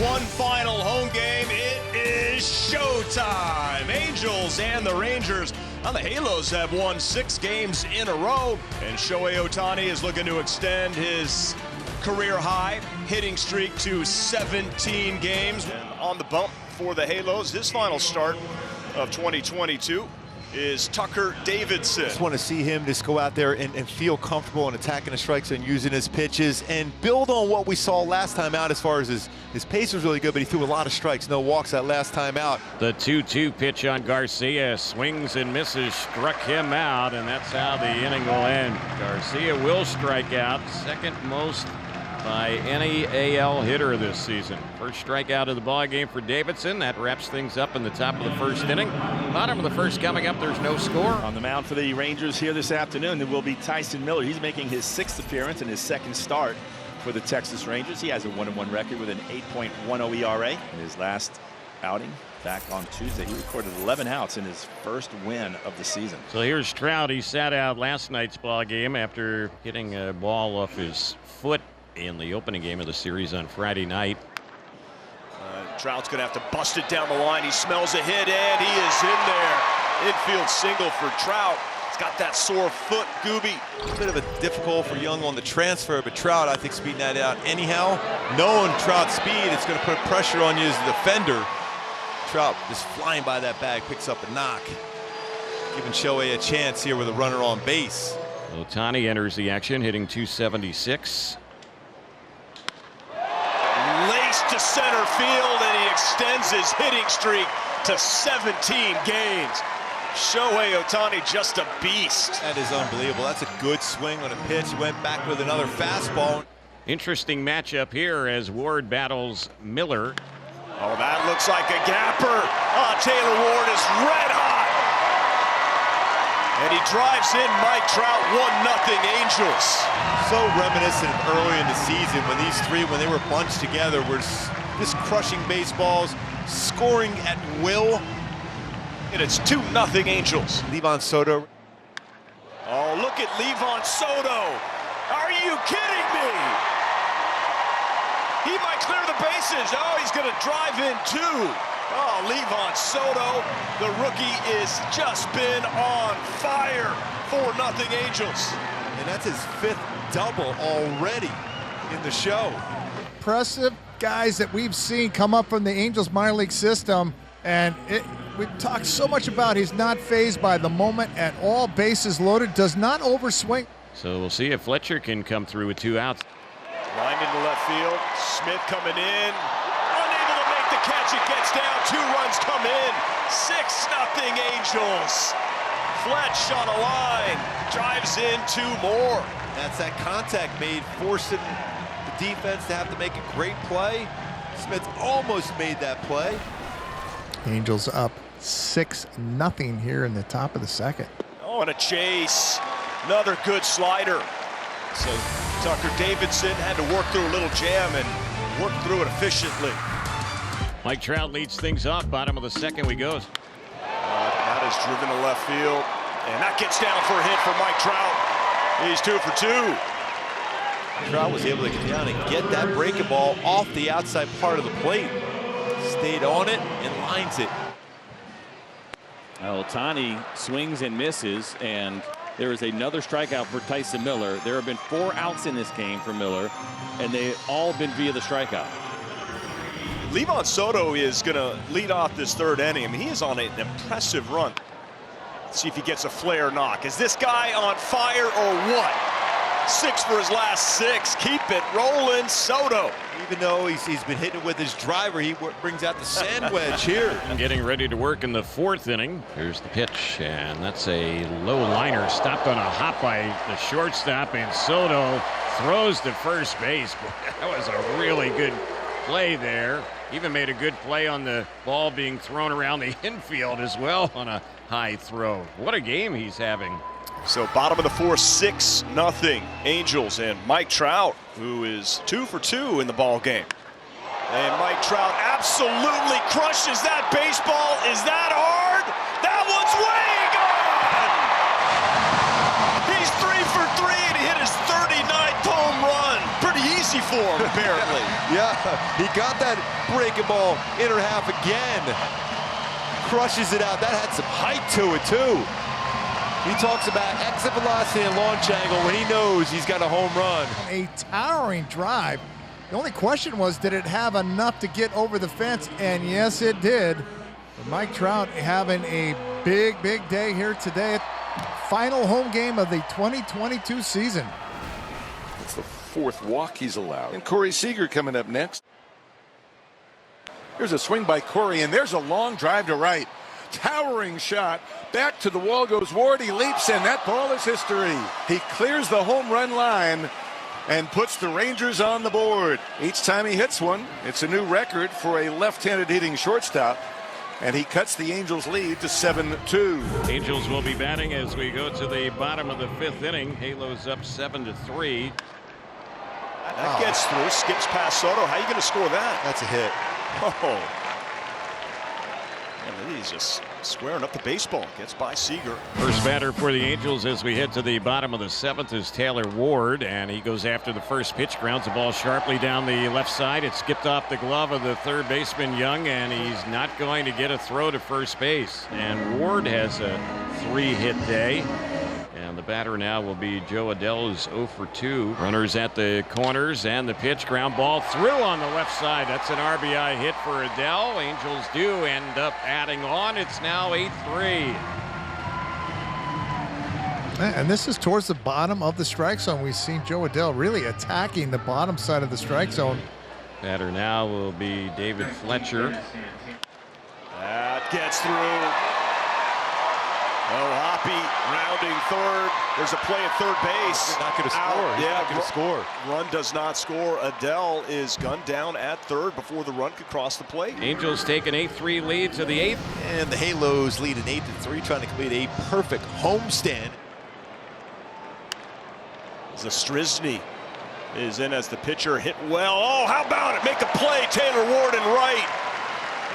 one final home game. It is showtime. Angels and the Rangers. Now the Halos have won 6 games in a row, and Shohei Ohtani is looking to extend his career high hitting streak to 17 games. And on the bump for the Halos, his final start of 2022 is Tucker Davidson. Just want to see him just go out there and feel comfortable in attacking the strikes and using his pitches and build on what we saw last time out. As far as his pace was really good, but he threw a lot of strikes, no walks that last time out. The 2-2 pitch on Garcia, swings and misses, struck him out, and that's how the inning will end. Garcia will strike out, second most by any AL hitter this season. First strikeout of the ball game for Davidson. That wraps things up in the top of the first inning. Bottom of the first coming up. There's no score. On the mound for the Rangers here this afternoon, there will be Tyson Miller. He's making his 6th appearance and his 2nd start for the Texas Rangers. He has a 1-1 record with an 8.10 ERA. In his last outing back on Tuesday, he recorded 11 outs in his first win of the season. So here's Trout. He sat out last night's ball game after hitting a ball off his foot in the opening game of the series on Friday night. Trout's going to have to bust it down the line. He smells a hit, and he is in there. Infield single for Trout. He's got that sore foot, Gooby. A bit of a difficult for Young on the transfer, but Trout, I think, speeding that out anyhow. Knowing Trout's speed, it's going to put pressure on you as a defender. Trout just flying by that bag, picks up a knock, giving Shohei a chance here with a runner on base. Ohtani enters the action, hitting .276. Laced to center field, and he extends his hitting streak to 17 games. Shohei Ohtani, just a beast. That is unbelievable. That's a good swing on a pitch. He went back with another fastball. Interesting matchup here as Ward battles Miller. Oh, that looks like a gapper. Oh, Taylor Ward is red hot. And he drives in Mike Trout, 1-0 Angels. So reminiscent of early in the season when these three, when they were bunched together, were just crushing baseballs, scoring at will. And it's 2-0 Angels. Livan Soto. Oh, look at Livan Soto. Are you kidding me? He might clear the bases. Oh, he's going to drive in 2. Oh, Livan Soto, the rookie, is just been on fire. 4-0 Angels. And that's his 5th double already in the show. Impressive guys that we've seen come up from the Angels minor league system. And we talked so much about he's not fazed by the moment at all. Bases loaded, does not overswing. So we'll see if Fletcher can come through with 2 outs. Line into left field. Smith coming in. Unable to make the catch. It gets down. 2 runs come in. 6-0 Angels. Fletch on a line. Drives in 2 more. That's that contact made, forcing the defense to have to make a great play. Smith almost made that play. Angels up 6-0 here in the top of the 2nd. Oh, and a chase. Another good slider. So Tucker Davidson had to work through a little jam and work through it efficiently. Mike Trout leads things off. Bottom of the 2nd we goes. That is driven to left field. And that gets down for a hit for Mike Trout. He's 2 for 2. Trout was able to get down and get that breaking ball off the outside part of the plate. Stayed on it and lines it. Ohtani swings and misses, and there is another strikeout for Tyson Miller. There have been 4 outs in this game for Miller, and they've all been via the strikeout. Livan Soto is going to lead off this 3rd inning. I mean, he is on an impressive run. Let's see if he gets a flare knock. Is this guy on fire or what? 6 for his last 6. Keep it rolling, Soto. Even though he's been hitting it with his driver, he brings out the sand wedge here. Getting ready to work in the 4th inning. Here's the pitch, and that's a low liner stopped on a hop by the shortstop, and Soto throws to first base. Boy, that was a really good play there. Even made a good play on the ball being thrown around the infield as well on a high throw. What a game he's having. So bottom of the 4th, 6-0 Angels, and Mike Trout, who is 2 for 2 in the ball game. And Mike Trout absolutely crushes that baseball. Is that hard? That one's way gone! He's 3 for 3, and he hit his 39th home run. Pretty easy. easy for him, apparently. Yeah, he got that breaking ball inner half again. Crushes it out. That had some height to it, too. He talks about exit velocity and launch angle when he knows he's got a home run. A towering drive. The only question was, did it have enough to get over the fence? And yes, it did. But Mike Trout having a big day here today. Final home game of the 2022 season. It's the 4th walk he's allowed. And Corey Seeger coming up next. Here's a swing by Corey, and there's a long drive to right. Towering shot. Back to the wall goes Ward. He leaps, and that ball is history. He clears the home run line and puts the Rangers on the board. Each time he hits one, it's a new record for a left-handed hitting shortstop. And he cuts the Angels' lead to 7-2. Angels will be batting as we go to the bottom of the 5th inning. Halos up 7-3. That gets through, skips past Soto. How are you going to score that? That's a hit. Oh. And he's just squaring up the baseball. Gets by Seeger. First batter for the Angels as we head to the bottom of the 7th is Taylor Ward, and he goes after the first pitch, grounds the ball sharply down the left side. It skipped off the glove of the third baseman Young, and he's not going to get a throw to first base. And Ward has a 3-hit day. And the batter now will be Joe Adell, who's 0 for 2. Runners at the corners, and the pitch, ground ball through on the left side. That's an RBI hit for Adell. Angels do end up adding on. It's now 8-3. And this is towards the bottom of the strike zone. We've seen Joe Adell really attacking the bottom side of the strike zone. Batter now will be David Fletcher. That gets through. Oh, Hoppy rounding third. There's a play at third base. He's not going to score. He's not going to score. Run does not score. Adell is gunned down at third before the run could cross the plate. Angels take an 8-3 lead to the 8th. And the Halos lead an 8-3, trying to complete a perfect homestand. Zastryzny is in as the pitcher, hit well. Oh, how about it? Make a play. Taylor Ward in right.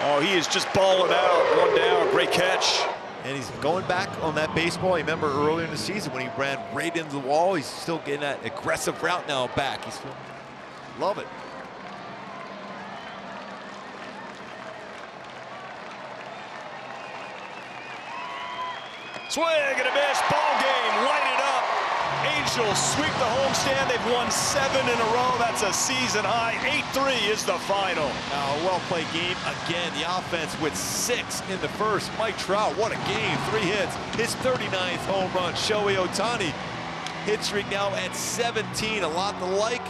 Oh, he is just balling out. One down. Great catch. And he's going back on that baseball. You remember earlier in the season when he ran right into the wall. He's still getting that aggressive route now back. He's love it. Swing and a miss. Ball game. Light it up. Angels sweep the homestand. They've won 7 in a row. That's a season high. 8-3 is the final. Now a well-played game again. The offense with 6 in the first. Mike Trout, what a game. 3 hits. His 39th home run. Shohei Ohtani hit streak now at 17. A lot to like.